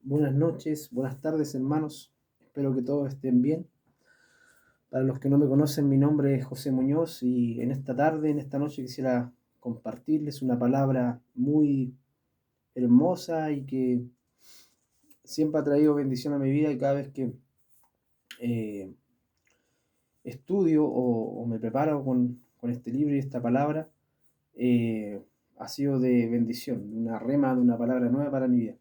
Buenas noches, buenas tardes, hermanos. Espero que todos estén bien. Para los que no me conocen, mi nombre es José Muñoz y en esta tarde, en esta noche, quisiera compartirles una palabra muy hermosa y que siempre ha traído bendición a mi vida, y cada vez que eh, estudio o me preparo con este libro y esta palabra, eh, ha sido de bendición, una rema de una palabra nueva para mi vida.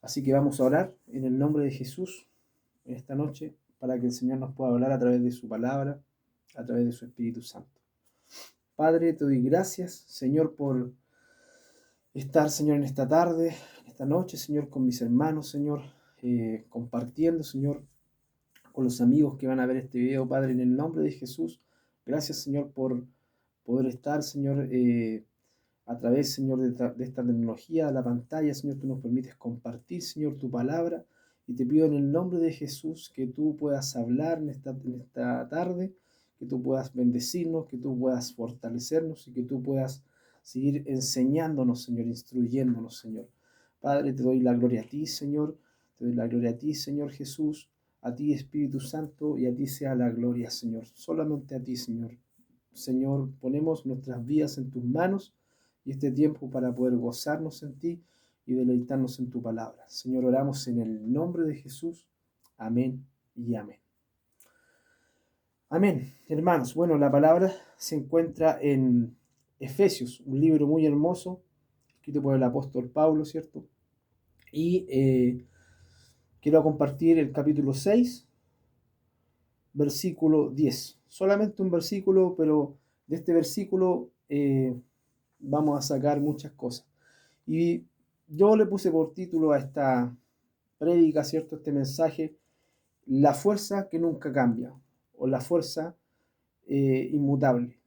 Así que vamos a orar en el nombre de Jesús en esta noche, para que el Señor nos pueda hablar a través de su palabra, a través de su Espíritu Santo. Padre, te doy gracias, Señor, por estar, Señor, en esta tarde, en esta noche, Señor, con mis hermanos, Señor, compartiendo, Señor, con los amigos que van a ver este video, Padre, en el nombre de Jesús. Gracias, Señor, por poder estar, Señor, a través, Señor, de esta tecnología, de la pantalla. Señor, tú nos permites compartir, Señor, tu palabra, y te pido en el nombre de Jesús que tú puedas hablar en esta tarde, que tú puedas bendecirnos, que tú puedas fortalecernos y que tú puedas seguir enseñándonos, Señor, instruyéndonos, Señor. Padre, te doy la gloria a ti, Señor, te doy la gloria a ti, Señor Jesús, a ti, Espíritu Santo, y a ti sea la gloria, Señor, solamente a ti, Señor. Señor, ponemos nuestras vidas en tus manos y este tiempo para poder gozarnos en ti y deleitarnos en tu palabra. Señor, oramos en el nombre de Jesús. Amén y amén. Amén. Hermanos, bueno, la palabra se encuentra en Efesios, un libro muy hermoso, escrito por el apóstol Pablo, ¿cierto? Y quiero compartir el capítulo 6, versículo 10. Solamente un versículo, pero de este versículo vamos a sacar muchas cosas. Y yo le puse por título a esta prédica, ¿cierto? Este mensaje, la fuerza que nunca cambia, o la fuerza inmutable,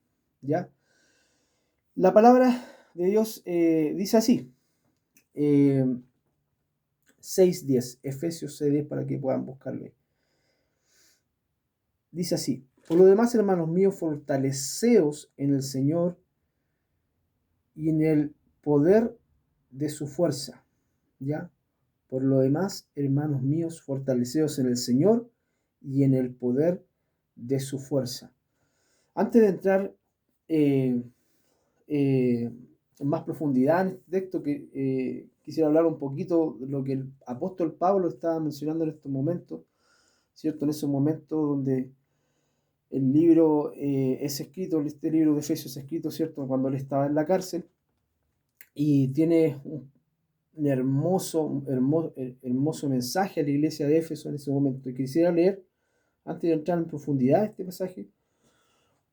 ¿ya? La palabra de Dios dice así, 6:10, Efesios 6:10, para que puedan buscarlo. Dice así: por lo demás, hermanos míos, fortaleceos en el Señor y en el poder de su fuerza, ¿ya? Por lo demás, hermanos míos, fortaleceos en el Señor y en el poder de su fuerza. Antes de entrar en más profundidad en este texto, que quisiera hablar un poquito de lo que el apóstol Pablo estaba mencionando en estos momentos, ¿cierto? En esos momentos donde el libro es escrito, este libro de Efesios es escrito, ¿cierto? Cuando él estaba en la cárcel, y tiene un hermoso mensaje a la iglesia de Éfeso en ese momento. Y quisiera leer, antes de entrar en profundidad este pasaje,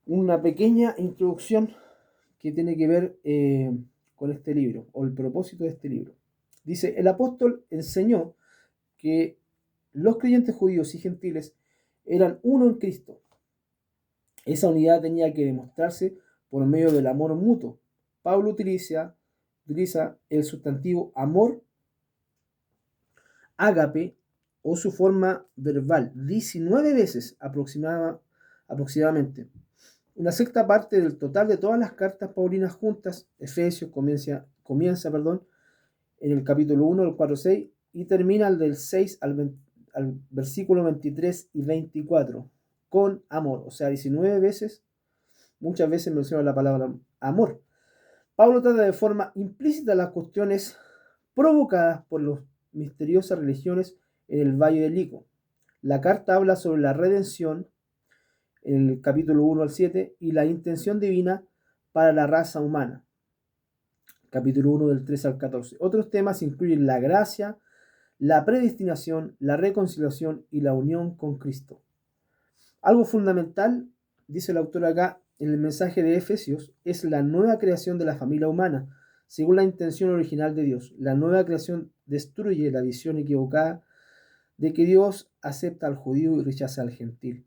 una pequeña introducción que tiene que ver con este libro, o el propósito de este libro. Dice: el apóstol enseñó que los creyentes judíos y gentiles eran uno en Cristo. Esa unidad tenía que demostrarse por medio del amor mutuo. Pablo utiliza el sustantivo amor, ágape, o su forma verbal 19 veces aproximadamente. Una sexta parte del total de todas las cartas paulinas juntas. Efesios comienza en el capítulo 1, del 4-6, y termina del 6 al versículo 23 y 24, con amor. O sea, 19 veces, muchas veces menciona la palabra amor. Pablo trata de forma implícita las cuestiones provocadas por las misteriosas religiones en el Valle del Lico. La carta habla sobre la redención, en el capítulo 1 al 7, y la intención divina para la raza humana, capítulo 1 del 3 al 14. Otros temas incluyen la gracia, la predestinación, la reconciliación y la unión con Cristo. Algo fundamental, dice el autor acá, en el mensaje de Efesios, es la nueva creación de la familia humana, según la intención original de Dios. La nueva creación destruye la visión equivocada de que Dios acepta al judío y rechaza al gentil.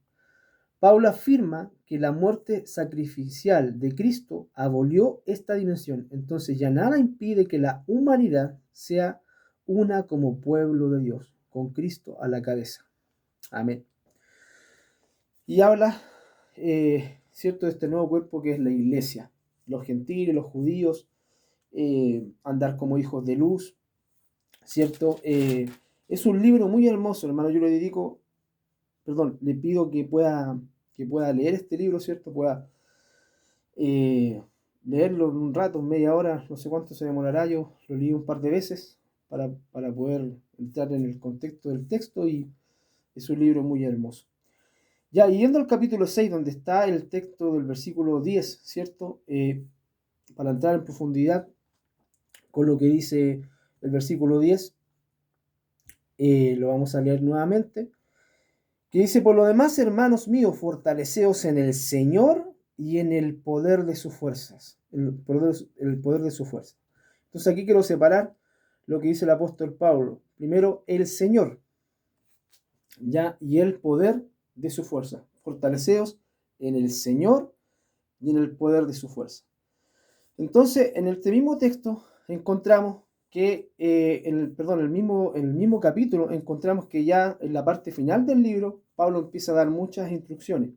Pablo afirma que la muerte sacrificial de Cristo abolió esta dimensión. Entonces ya nada impide que la humanidad sea una como pueblo de Dios, con Cristo a la cabeza. Amén. Y habla, ¿cierto?, de este nuevo cuerpo que es la iglesia. Los gentiles, los judíos, andar como hijos de luz, ¿cierto? Es un libro muy hermoso, hermano. Yo le pido que pueda leer este libro, ¿cierto? Pueda eh, leerlo en un rato, media hora, no sé cuánto se demorará. Yo lo leí un par de veces para poder entrar en el contexto del texto y es un libro muy hermoso. Ya, y yendo al capítulo 6, donde está el texto del versículo 10, ¿cierto? Para entrar en profundidad con lo que dice el versículo 10, lo vamos a leer nuevamente, que dice: por lo demás, hermanos míos, fortaleceos en el Señor y en el poder de sus fuerzas. El poder de su fuerza. Entonces aquí quiero separar lo que dice el apóstol Pablo. Primero, el Señor, ya, y el poder de su fuerza. Fortaleceos en el Señor y en el poder de su fuerza. Entonces, en este mismo texto encontramos que, en el mismo capítulo, encontramos que ya en la parte final del libro, Pablo empieza a dar muchas instrucciones,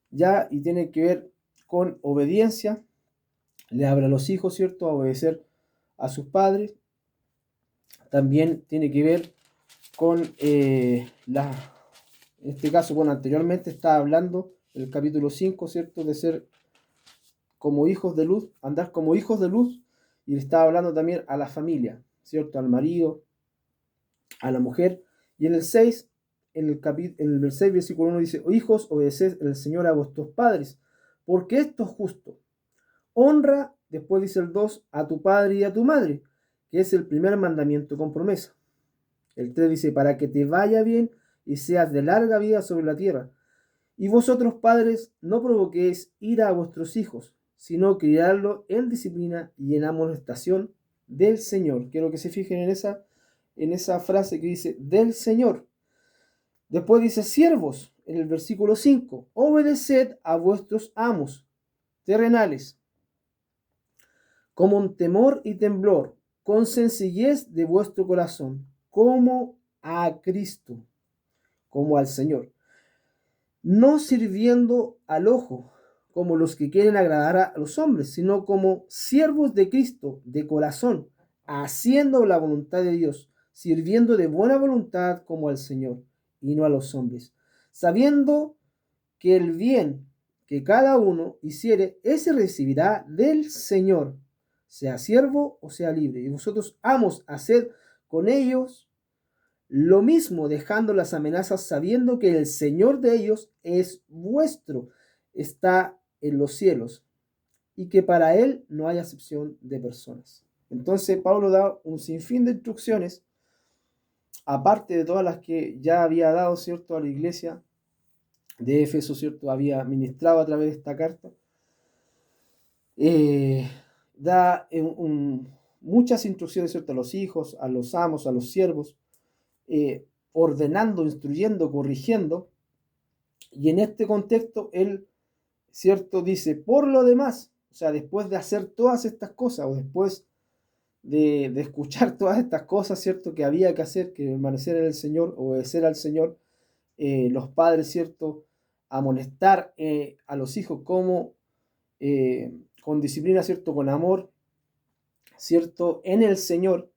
ya, y tiene que ver con obediencia. Le habla a los hijos, ¿cierto?, a obedecer a sus padres. También tiene que ver con en este caso, bueno, anteriormente estaba hablando en el capítulo 5, ¿cierto?, de ser como hijos de luz, andar como hijos de luz, y le estaba hablando también a la familia, ¿cierto?, al marido, a la mujer. Y en el 6, en el 6, versículo 1 dice: oh, hijos, obedeced el Señor a vuestros padres, porque esto es justo. Honra, después dice el 2, a tu padre y a tu madre, que es el primer mandamiento con promesa. El 3 dice: para que te vaya bien y seas de larga vida sobre la tierra. Y vosotros, padres, no provoquéis ira a vuestros hijos, sino criarlo en disciplina y en amonestación del Señor. Quiero que se fijen en esa frase que dice del Señor. Después dice: siervos, en el versículo 5, obedeced a vuestros amos terrenales, como en temor y temblor, con sencillez de vuestro corazón, como a Cristo, como al Señor, no sirviendo al ojo, como los que quieren agradar a los hombres, sino como siervos de Cristo de corazón, haciendo la voluntad de Dios, sirviendo de buena voluntad como al Señor y no a los hombres, sabiendo que el bien que cada uno hiciere, ese recibirá del Señor, sea siervo o sea libre. Y vosotros, amos, haced con ellos lo mismo, dejando las amenazas, sabiendo que el Señor de ellos es vuestro, está en los cielos, y que para él no hay acepción de personas. Entonces Pablo da un sinfín de instrucciones, aparte de todas las que ya había dado, ¿cierto?, a la iglesia de Éfeso, ¿cierto?, había ministrado a través de esta carta. Da muchas instrucciones, ¿cierto?, a los hijos, a los amos, a los siervos, ordenando, instruyendo, corrigiendo. Y en este contexto, él, ¿cierto?, dice: por lo demás, o sea, después de hacer todas estas cosas, o después de escuchar todas estas cosas, ¿cierto?, que había que hacer, que permanecer en el Señor, obedecer al Señor, los padres, ¿cierto?, amonestar a los hijos como con disciplina, ¿cierto?, con amor, ¿cierto?, en el Señor.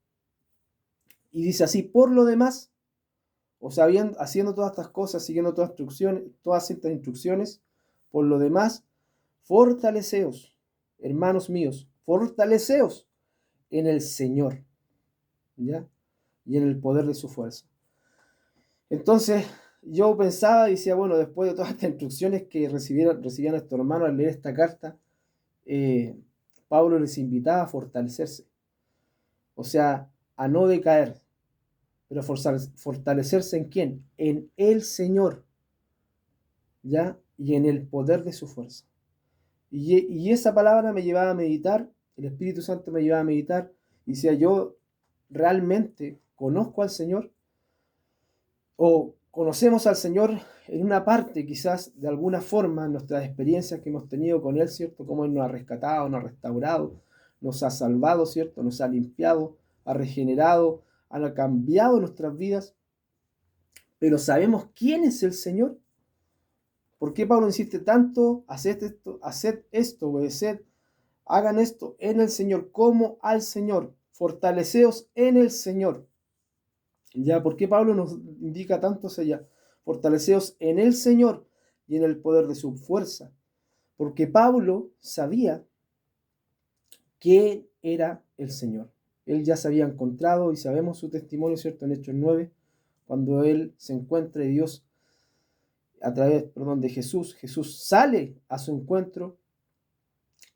Y dice así: por lo demás, o sea, haciendo todas estas cosas, siguiendo todas estas instrucciones, por lo demás, fortaleceos, hermanos míos, fortaleceos en el Señor, ¿ya?, y en el poder de su fuerza. Entonces, yo pensaba y decía, bueno, después de todas estas instrucciones que recibían estos hermanos al leer esta carta, Pablo les invitaba a fortalecerse, o sea, a no decaer, pero fortalecerse ¿en quién? En el Señor, ¿ya? Y en el poder de su fuerza. Y esa palabra me llevaba a meditar, el Espíritu Santo me llevaba a meditar, y decía, yo realmente conozco al Señor, o conocemos al Señor en una parte, quizás de alguna forma, en nuestras experiencias que hemos tenido con Él, ¿cierto? Cómo Él nos ha rescatado, nos ha restaurado, nos ha salvado, ¿cierto? Nos ha limpiado, ha regenerado, ha cambiado nuestras vidas. Pero ¿sabemos quién es el Señor? ¿Por qué Pablo insiste tanto? Haced esto, obedeced, hagan esto en el Señor, como al Señor. Fortaleceos en el Señor. ¿Ya? ¿Por qué Pablo nos indica tanto hacia allá? Fortaleceos en el Señor y en el poder de su fuerza. Porque Pablo sabía quién era el Señor. Él ya se había encontrado y sabemos su testimonio, ¿cierto? En Hechos 9, cuando él se encuentra y Dios, a través, perdón, de Jesús, Jesús sale a su encuentro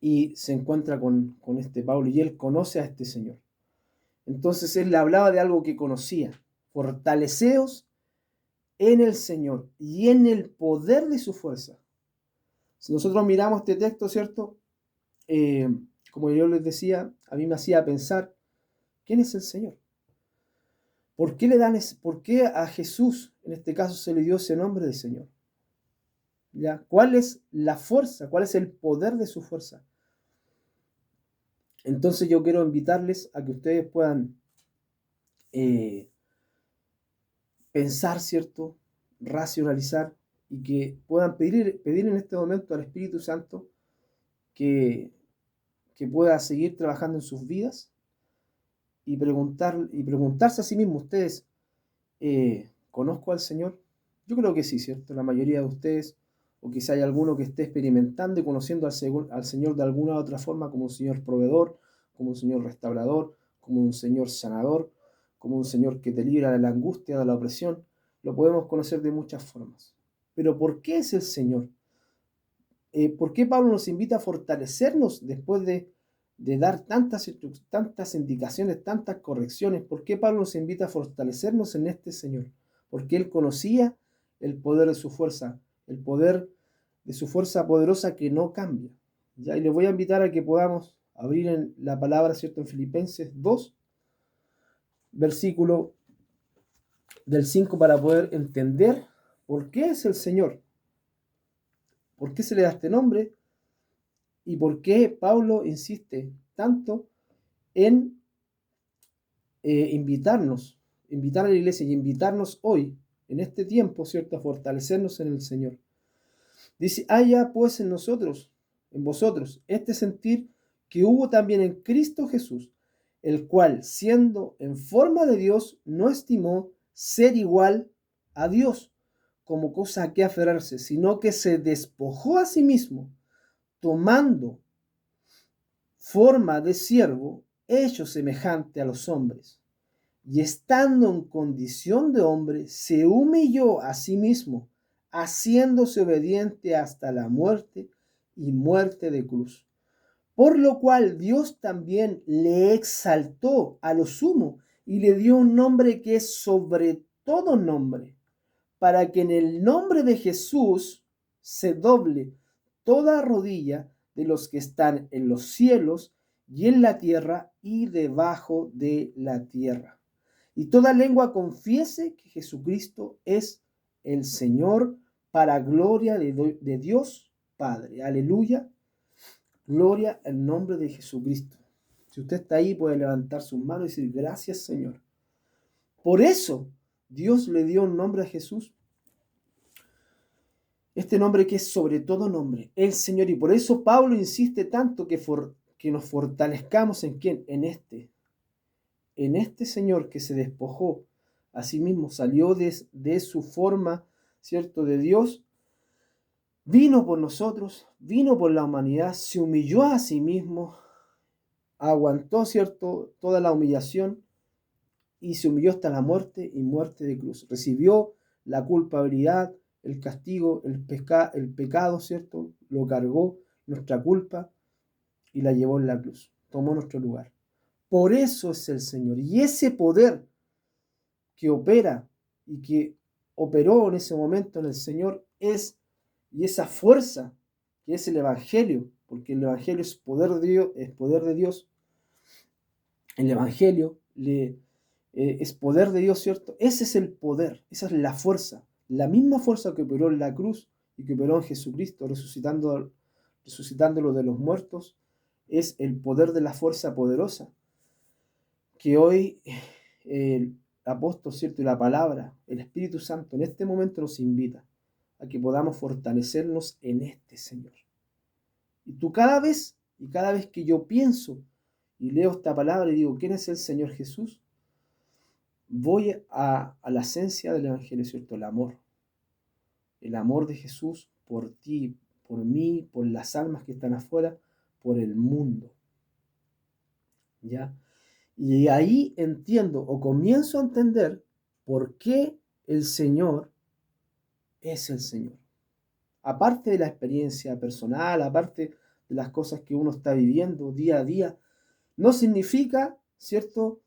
y se encuentra con este Pablo y él conoce a este Señor. Entonces él le hablaba de algo que conocía. Fortaleceos en el Señor y en el poder de su fuerza. Si nosotros miramos este texto, ¿cierto? Como yo les decía, a mí me hacía pensar, ¿quién es el Señor? ¿Por qué a Jesús, en este caso, se le dio ese nombre de Señor? ¿Ya? ¿Cuál es la fuerza? ¿Cuál es el poder de su fuerza? Entonces yo quiero invitarles a que ustedes puedan pensar, ¿cierto? Racionalizar y que puedan pedir en este momento al Espíritu Santo que, que pueda seguir trabajando en sus vidas y preguntarse a sí mismos, ustedes, ¿conozco al Señor? Yo creo que sí, ¿cierto? La mayoría de ustedes, o quizá hay alguno que esté experimentando y conociendo al Señor de alguna u otra forma como un Señor proveedor, como un Señor restaurador, como un Señor sanador, como un Señor que te libra de la angustia, de la opresión. Lo podemos conocer de muchas formas. Pero ¿por qué es el Señor? ¿Por qué Pablo nos invita a fortalecernos después de dar tantas indicaciones, tantas correcciones? ¿Por qué Pablo nos invita a fortalecernos en este Señor? Porque él conocía el poder de su fuerza, el poder de su fuerza poderosa que no cambia. ¿Ya? Y les voy a invitar a que podamos abrir en la palabra, ¿cierto? En Filipenses 2, versículo del 5, para poder entender por qué es el Señor, por qué se le da este nombre y por qué Pablo insiste tanto en invitar a la iglesia y invitarnos hoy, en este tiempo, ¿cierto?, a fortalecernos en el Señor. Dice, haya pues en nosotros, en vosotros, este sentir que hubo también en Cristo Jesús, el cual, siendo en forma de Dios, no estimó ser igual a Dios como cosa a que aferrarse, sino que se despojó a sí mismo, tomando forma de siervo, hecho semejante a los hombres, y estando en condición de hombre, se humilló a sí mismo, haciéndose obediente hasta la muerte y muerte de cruz. Por lo cual Dios también le exaltó a lo sumo y le dio un nombre que es sobre todo nombre, para que en el nombre de Jesús se doble toda rodilla de los que están en los cielos y en la tierra y debajo de la tierra. Y toda lengua confiese que Jesucristo es el Señor, para gloria de Dios Padre. Aleluya. Gloria al nombre de Jesucristo. Si usted está ahí, puede levantar sus manos y decir, gracias, Señor. Por eso Dios le dio un nombre a Jesús, este nombre que es sobre todo nombre, el Señor. Y por eso Pablo insiste tanto que nos fortalezcamos en quién, en este Señor que se despojó a sí mismo, salió de su forma, ¿cierto?, de Dios, vino por nosotros, vino por la humanidad, se humilló a sí mismo, aguantó, ¿cierto?, toda la humillación y se humilló hasta la muerte y muerte de cruz. Recibió la culpabilidad, el castigo, el pecado, ¿cierto? Lo cargó, nuestra culpa, y la llevó en la cruz. Tomó nuestro lugar. Por eso es el Señor. Y ese poder que opera y que operó en ese momento en el Señor y esa fuerza que es el Evangelio, porque el Evangelio es poder de Dios, es poder de Dios. El Evangelio es poder de Dios, ¿cierto? Ese es el poder, esa es la fuerza, la misma fuerza que operó en la cruz y que operó en Jesucristo, resucitándolo de los muertos, es el poder de la fuerza poderosa que hoy el apóstol, ¿cierto? Y la palabra, el Espíritu Santo en este momento nos invita a que podamos fortalecernos en este Señor. Y cada vez que yo pienso y leo esta palabra y digo, ¿quién es el Señor Jesús? voy a la esencia del Evangelio, ¿cierto? El amor de Jesús por ti, por mí, por las almas que están afuera, por el mundo, ¿ya? Y ahí entiendo o comienzo a entender por qué el Señor es el Señor. Aparte de la experiencia personal, aparte de las cosas que uno está viviendo día a día, no significa, ¿cierto?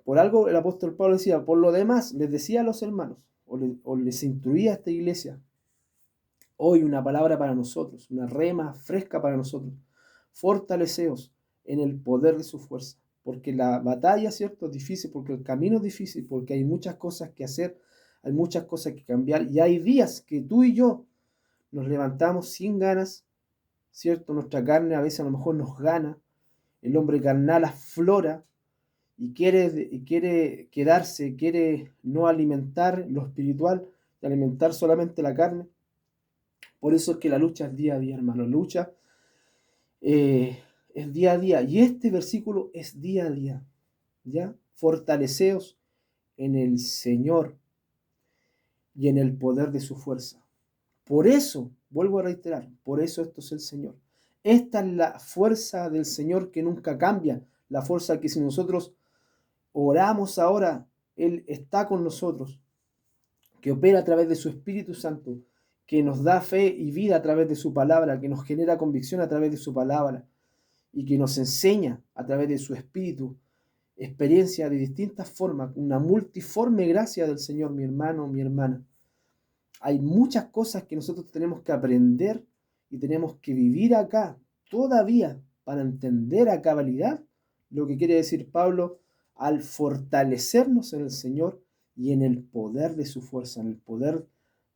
Por algo el apóstol Pablo decía, por lo demás, les decía a los hermanos, o les instruía a esta iglesia, hoy una palabra para nosotros, una rema fresca para nosotros, fortaleceos en el poder de su fuerza, porque la batalla, ¿cierto?, es difícil, porque el camino es difícil, porque hay muchas cosas que hacer, hay muchas cosas que cambiar, y hay días que tú y yo nos levantamos sin ganas, ¿cierto? Nuestra carne a veces a lo mejor nos gana, el hombre carnal aflora y quiere quedarse, quiere no alimentar lo espiritual, y alimentar solamente la carne. Por eso es que la lucha es día a día, hermano. La lucha es día a día. Y este versículo es día a día. ¿Ya? Fortaleceos en el Señor y en el poder de su fuerza. Por eso, vuelvo a reiterar, por eso esto es el Señor. Esta es la fuerza del Señor que nunca cambia. La fuerza que si nosotros oramos ahora, Él está con nosotros, que opera a través de su Espíritu Santo, que nos da fe y vida a través de su palabra, que nos genera convicción a través de su palabra y que nos enseña a través de su Espíritu experiencia de distintas formas, una multiforme gracia del Señor, mi hermano, mi hermana. Hay muchas cosas que nosotros tenemos que aprender y tenemos que vivir acá todavía para entender a cabalidad lo que quiere decir Pablo al fortalecernos en el Señor y en el poder de su fuerza, en el poder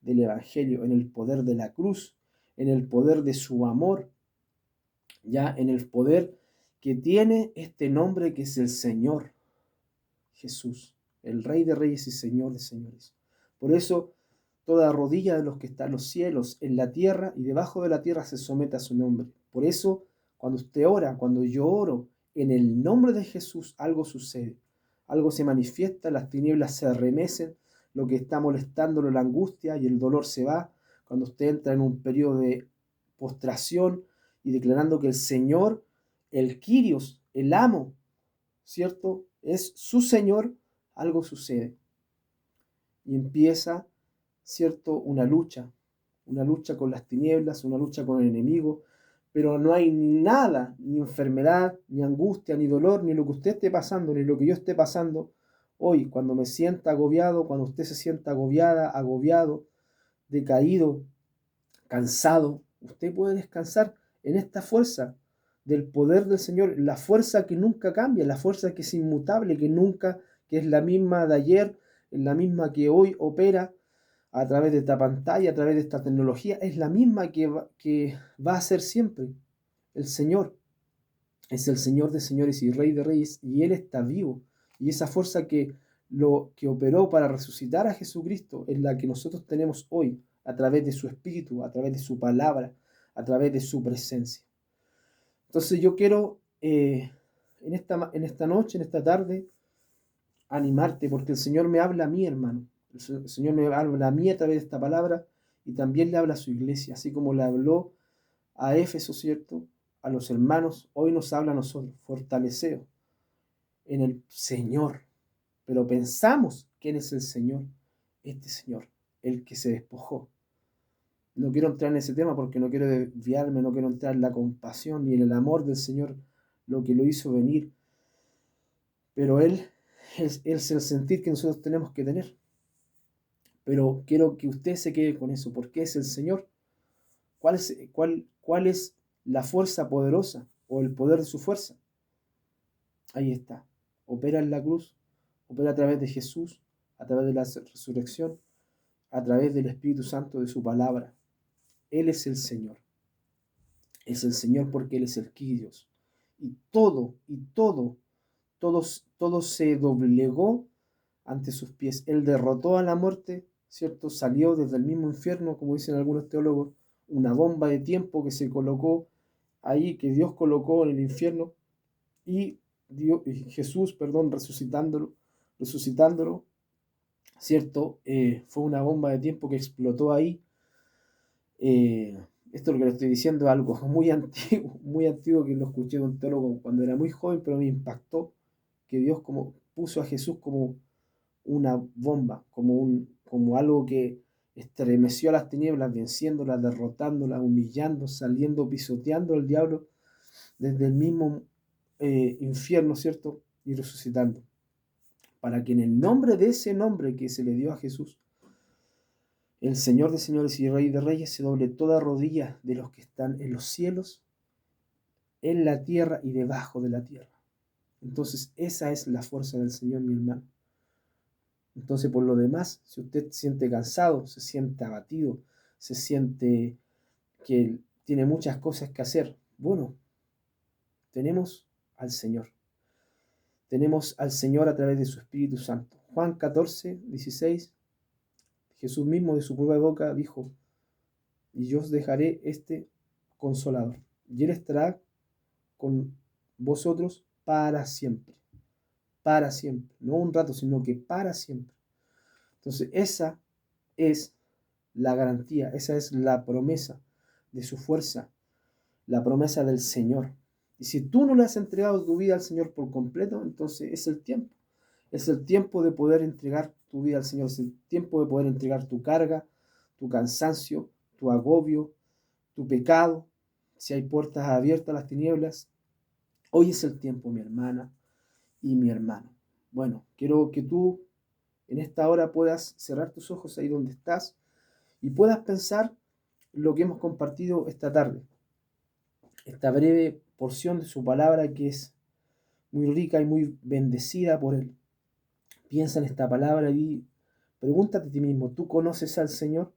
del Evangelio, en el poder de la cruz, en el poder de su amor, ya en el poder que tiene este nombre que es el Señor Jesús, el Rey de Reyes y Señor de Señores. Por eso toda rodilla de los que están en los cielos, en la tierra y debajo de la tierra se somete a su nombre. Por eso, cuando usted ora, cuando yo oro, en el nombre de Jesús, algo sucede. Algo se manifiesta, las tinieblas se remecen, lo que está molestándolo, la angustia y el dolor se va. Cuando usted entra en un periodo de postración y declarando que el Señor, el Kyrios, el amo, ¿cierto? Es su Señor, algo sucede. Y empieza, ¿cierto? Una lucha con las tinieblas, una lucha con el enemigo, pero no hay nada, ni enfermedad, ni angustia, ni dolor, ni lo que usted esté pasando, ni lo que yo esté pasando hoy, cuando me sienta agobiado, cuando usted se sienta agobiada, agobiado, decaído, cansado, usted puede descansar en esta fuerza del poder del Señor, la fuerza que nunca cambia, la fuerza que es inmutable, que nunca, que es la misma de ayer, es la misma que hoy opera a través de esta pantalla, a través de esta tecnología, es la misma que va a ser siempre. El Señor es el Señor de señores y Rey de reyes, y Él está vivo. Y esa fuerza que operó para resucitar a Jesucristo es la que nosotros tenemos hoy, a través de su Espíritu, a través de su palabra, a través de su presencia. Entonces yo quiero en esta noche, en esta tarde, animarte, porque el Señor me habla a mí, hermano. El Señor me habla a mí a través de esta palabra y también le habla a su iglesia, así como le habló a Éfeso, ¿cierto? A los hermanos, hoy nos habla a nosotros, fortaleceo en el Señor. Pero pensamos quién es el Señor, este Señor, el que se despojó. No quiero entrar en ese tema porque no quiero desviarme, no quiero entrar en la compasión ni en el amor del Señor, lo que lo hizo venir. Pero Él es el sentir que nosotros tenemos que tener. Pero quiero que usted se quede con eso, porque es el Señor. ¿Cuál es la fuerza poderosa o el poder de su fuerza? Ahí está. Opera en la cruz, opera a través de Jesús, a través de la resurrección, a través del Espíritu Santo de su palabra. Él es el Señor. Es el Señor porque Él es el Kyrios. Y todo se doblegó ante sus pies. Él derrotó a la muerte, ¿cierto? Salió desde el mismo infierno, como dicen algunos teólogos, una bomba de tiempo que se colocó ahí, que Dios colocó en el infierno, y Jesús, resucitándolo, resucitándolo, ¿cierto? Fue una bomba de tiempo que explotó ahí. Esto lo que le estoy diciendo es algo muy antiguo que lo escuché de un teólogo cuando era muy joven, pero me impactó que Dios como puso a Jesús como una bomba, como algo que estremeció a las tinieblas, venciéndolas, derrotándolas, humillando, saliendo, pisoteando al diablo desde el mismo infierno, ¿cierto? Y resucitando. Para que en el nombre de ese nombre que se le dio a Jesús, el Señor de señores y Rey de reyes, se doble toda rodilla de los que están en los cielos, en la tierra y debajo de la tierra. Entonces esa es la fuerza del Señor, mi hermano. Entonces, por lo demás, si usted se siente cansado, se siente abatido, se siente que tiene muchas cosas que hacer, bueno, tenemos al Señor. Tenemos al Señor a través de su Espíritu Santo. Juan 14, 16, Jesús mismo de su propia boca dijo, y yo os dejaré este Consolador, y Él estará con vosotros para siempre, no un rato, sino que para siempre. Entonces, esa es la garantía, esa es la promesa de su fuerza, la promesa del Señor. Y si tú no le has entregado tu vida al Señor por completo, entonces es el tiempo. Es el tiempo de poder entregar tu vida al Señor, es el tiempo de poder entregar tu carga, tu cansancio, tu agobio, tu pecado. Si hay puertas abiertas a las tinieblas, hoy es el tiempo, mi hermana y mi hermano. Bueno, quiero que tú en esta hora puedas cerrar tus ojos ahí donde estás y puedas pensar lo que hemos compartido esta tarde. Esta breve porción de su palabra que es muy rica y muy bendecida por Él. Piensa en esta palabra y pregúntate a ti mismo, ¿tú conoces al Señor?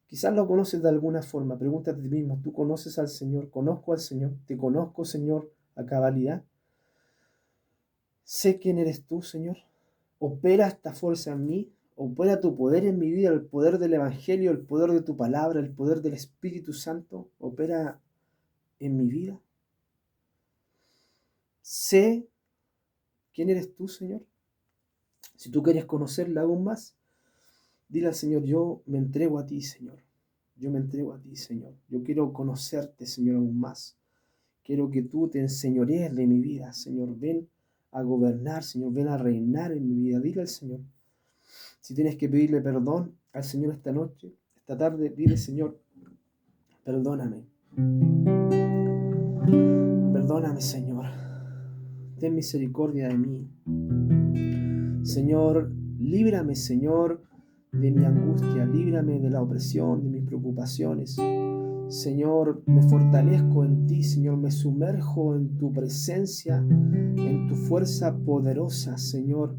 Quizás lo conoces de alguna forma. Pregúntate a ti mismo, ¿tú conoces al Señor? ¿Conozco al Señor? ¿Te conozco, Señor, a cabalidad? ¿Sé quién eres tú, Señor? ¿Opera esta fuerza en mí? ¿Opera tu poder en mi vida? ¿El poder del Evangelio, el poder de tu palabra, el poder del Espíritu Santo? ¿Opera en mi vida? ¿Sé quién eres tú, Señor? Si tú quieres conocerla aún más, dile al Señor, yo me entrego a ti, Señor. Yo me entrego a ti, Señor. Yo quiero conocerte, Señor, aún más. Quiero que tú te enseñorees de mi vida, Señor. Ven a gobernar, Señor. Ven a reinar en mi vida. Dile al Señor. Si tienes que pedirle perdón al Señor esta noche, esta tarde, dile, Señor, perdóname. Perdóname, Señor. Ten misericordia de mí. Señor, líbrame, Señor, de mi angustia. Líbrame de la opresión, de mis preocupaciones. Señor, me fortalezco en ti, Señor, me sumerjo en tu presencia, en tu fuerza poderosa, Señor,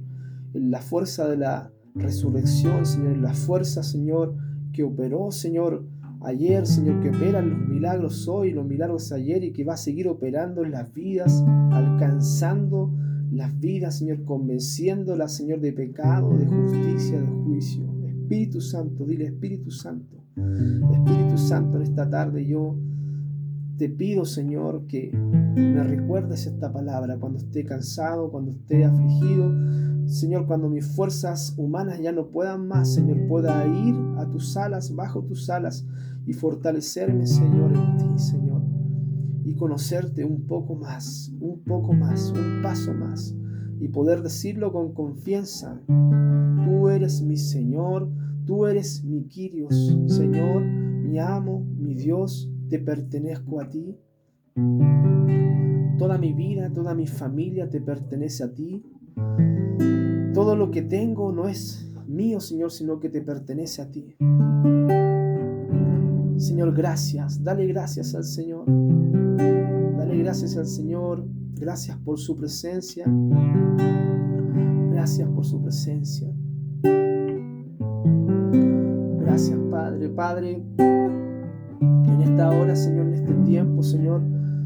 en la fuerza de la resurrección, Señor, en la fuerza, Señor, que operó, Señor, ayer, Señor, que operan los milagros hoy, los milagros ayer y que va a seguir operando en las vidas, alcanzando las vidas, Señor, convenciéndolas, Señor, de pecado, de justicia, de juicio. Espíritu Santo, dile, Espíritu Santo. Espíritu Santo, en esta tarde yo te pido, Señor, que me recuerdes esta palabra cuando esté cansado, cuando esté afligido. Señor, cuando mis fuerzas humanas ya no puedan más, Señor, pueda ir a tus alas, bajo tus alas y fortalecerme, Señor, en ti, Señor. Y conocerte un poco más, un paso más. Y poder decirlo con confianza. Tú eres mi Señor, tú eres mi Kyrios, Señor, mi amo, mi Dios, te pertenezco a ti. Toda mi vida, toda mi familia te pertenece a ti. Todo lo que tengo no es mío, Señor, sino que te pertenece a ti. Señor, gracias. Dale gracias al Señor. Dale gracias al Señor. Gracias por su presencia. Gracias por su presencia. Gracias, Padre. Padre, en esta hora, Señor, en este tiempo, Señor,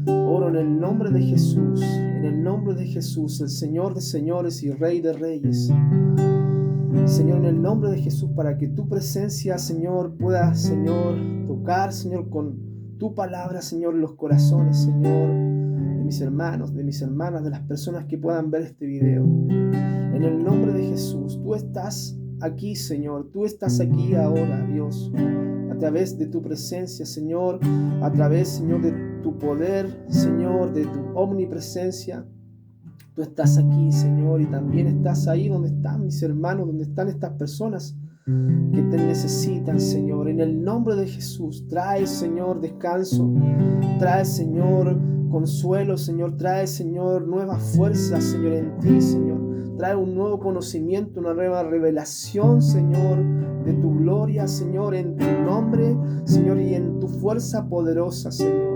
oro en el nombre de Jesús, en el nombre de Jesús, el Señor de señores y Rey de reyes. Señor, en el nombre de Jesús, para que tu presencia, Señor, pueda, Señor, tocar, Señor, con tu palabra, Señor, los corazones, Señor, de mis hermanos, de mis hermanas, de las personas que puedan ver este video. En En el nombre de Jesús, tú estás aquí, Señor. Tú estás aquí ahora, Dios. A través de tu presencia, Señor. A través, Señor, de tu poder, Señor, de tu omnipresencia. Tú estás aquí, Señor, y también estás ahí donde están mis hermanos, donde están estas personas que te necesitan, Señor. En el nombre de Jesús, trae, Señor, descanso. Trae, Señor, consuelo, Señor. Trae, Señor, nuevas fuerzas, Señor, en ti, Señor. Trae un nuevo conocimiento, una nueva revelación, Señor, de tu gloria, Señor, en tu nombre, Señor, y en tu fuerza poderosa, Señor.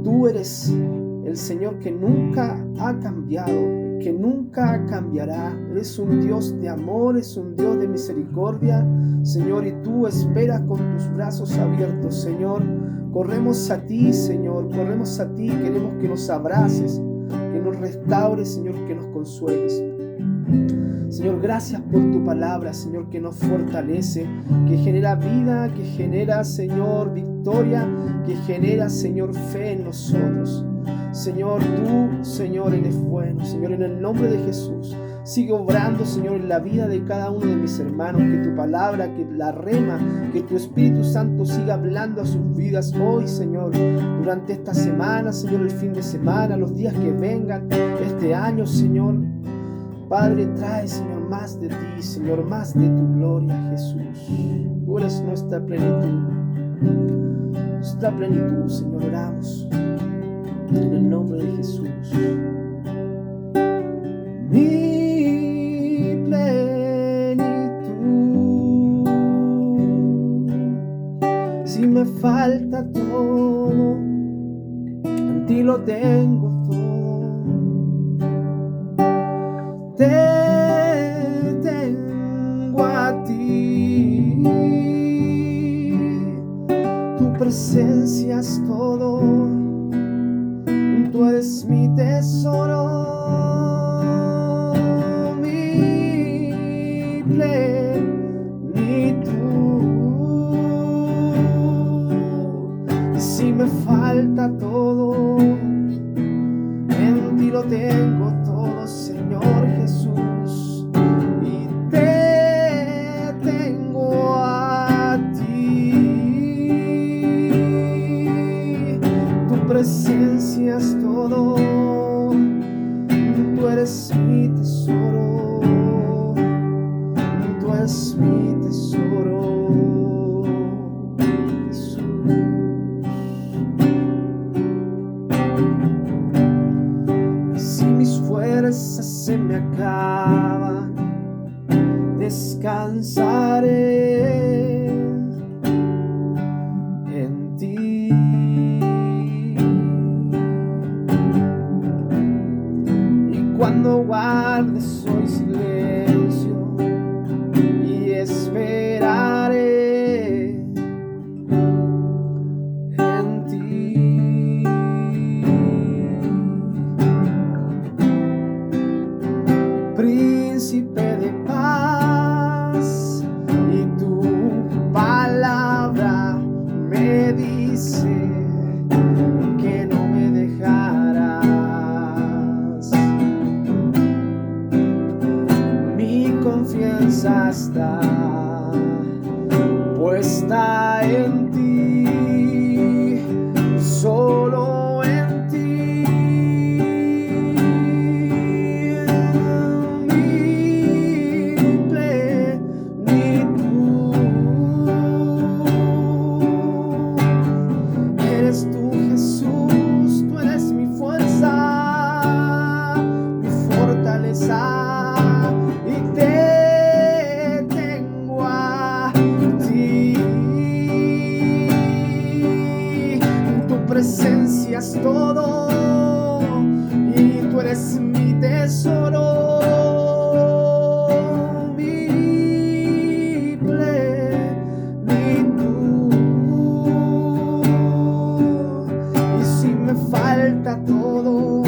Tú eres el Señor que nunca ha cambiado, que nunca cambiará. Eres un Dios de amor, es un Dios de misericordia, Señor, y tú esperas con tus brazos abiertos, Señor. Corremos a ti, Señor, corremos a ti, queremos que nos abraces, que nos restaures, Señor, que nos consueles. Señor, gracias por tu palabra, Señor, que nos fortalece, que genera vida, que genera, Señor, victoria, que genera, Señor, fe en nosotros. Señor, tú, Señor, eres bueno. Señor, en el nombre de Jesús, sigue obrando, Señor, en la vida de cada uno de mis hermanos, que tu palabra, que la rema, que tu Espíritu Santo siga hablando a sus vidas hoy, Señor, durante esta semana, Señor, el fin de semana, los días que vengan, este año, Señor. Padre, trae, Señor, más de ti, Señor, más de tu gloria, Jesús. Tú eres nuestra plenitud, Señor, oramos en el nombre de Jesús. Mi plenitud, si me falta todo, en ti lo tengo todo. Te tengo a ti, tu presencia es todo, tú eres mi tesoro, mi plenitud. Si me falta todo, en ti lo tengo todo, Señor Jesús, y te tengo a ti. Tu presencia es todo, tú eres mi tesoro, tú eres mi tesoro, Jesús. Si mis fuerzas se me acaban, descansaré en ti. Y cuando guardes hoy silencio y esperaré en ti. Príncipe de paz, y tu palabra me dice que no me dejarás. Mi confianza está puesta en ti, solo en ti. Eres tú, Jesús, tú eres mi fuerza, mi fortaleza, y te tengo a ti. Tu presencia es todo, y tú eres mi tesoro. Falta todo,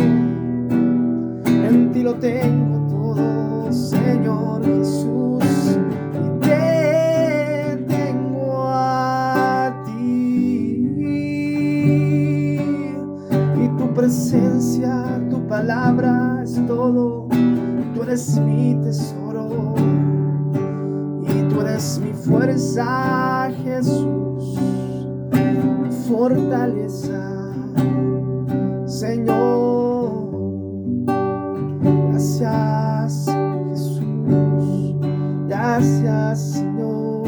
en ti lo tengo todo, Señor Jesús, y te tengo a ti. Y tu presencia, tu palabra es todo, tú eres mi tesoro y tú eres mi fuerza, Jesús, mi fortaleza, Señor. Gracias, Jesús. Gracias, Señor.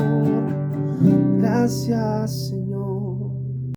Gracias, Señor.